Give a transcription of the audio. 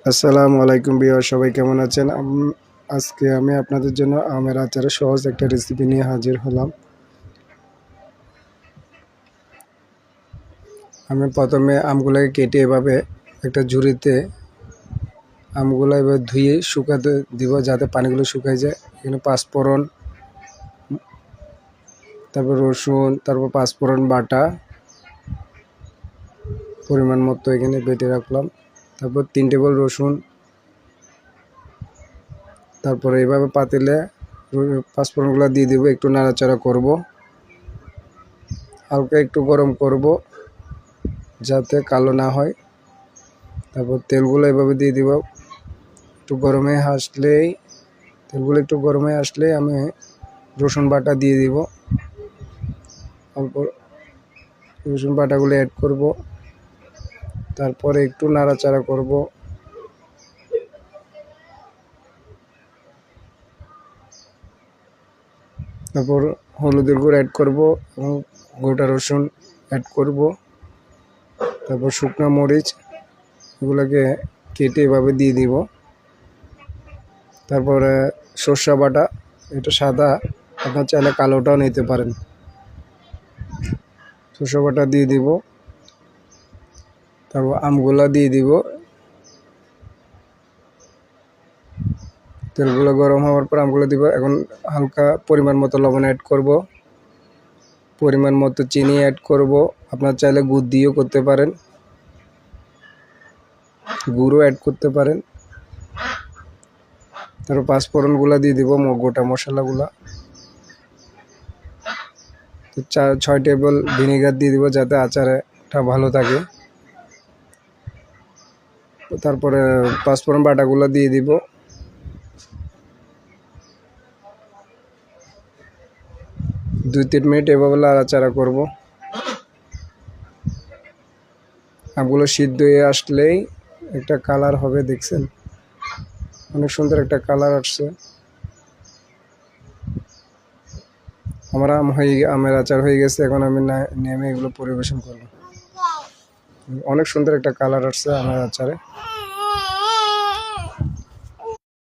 আসসালামু আলাইকুম ভিউয়ার, সবাই কেমন আছেন? আজকে আমি আপনাদের জন্য আমের আচারের সহজ একটা রেসিপি নিয়ে হাজির হলাম। আমি প্রথমে আমগুলোকে কেটে এভাবে একটা ঝুড়িতে আমগুলো এভাবে ধুয়ে শুকাতে দিব যাতে পানিগুলো শুকায় যায়। এখানে পাঁচফোড়ন, তারপর রসুন, তারপর পাঁচফোড়ন বাটা পরিমাণ মতো এখানে বেটে রাখলাম। তারপর 3 টেবিল রসুন, তারপরে এইভাবে পাতিলে পাঁচফোড়নগুলো দিয়ে দিব, একটু নাড়াচাড়া করব, হালকা একটু গরম করব যাতে কালো না হয়। তারপর তেলগুলো এভাবে দিয়ে দিব, তেলগুলো একটু গরমে আসলেই আমি রসুন বাটা দিয়ে দিব। অল্প রসুন বাটাগুলো অ্যাড করব, তারপরে একটু নাড়াচাড়া করব। তারপর হলুদের গুঁড়ো অ্যাড করব এবং গোটা রসুন অ্যাড করব। তারপর শুকনো মরিচ এগুলোকে কেটে এভাবে দিয়ে দিব। তারপরে সরষা বাটা, এটা সাদা, আপনার চাইলে কালোটাও নিতে পারেন। সরষা বাটা দিয়ে দিব। তারপর আমগুলা দিয়ে দিব। তেলগুলো গরম হওয়ার পর আমগুলো দিব। এখন হালকা পরিমাণ মতো লবণ অ্যাড করব, পরিমাণ মতো চিনি অ্যাড করব। আপনার চাইলে গুড় দিয়েও করতে পারেন, গুঁড়ো অ্যাড করতে পারেন। তারপর পাঁচফোড়নগুলো দিয়ে দিব, গোটা মশলাগুলা। 6 টেবিল ভিনেগার দিয়ে দিব যাতে আচারটা ভালো থাকে। তারপরে পাঁচফোড়ন বাটাগুলো দিয়ে দিব। দুই 3 মিনিট এভাবে নাড়াচাড়া করব। আমগুলো সিদ্ধ হয়ে আসলেই একটা কালার হবে, দেখছেন অনেক সুন্দর একটা কালার আসছে। আমার আমের আচার হয়ে গেছে। এখন আমি নেমে এগুলো পরিবেশন করব। অনেক সুন্দর একটা কালার আসছে আমের আচারে।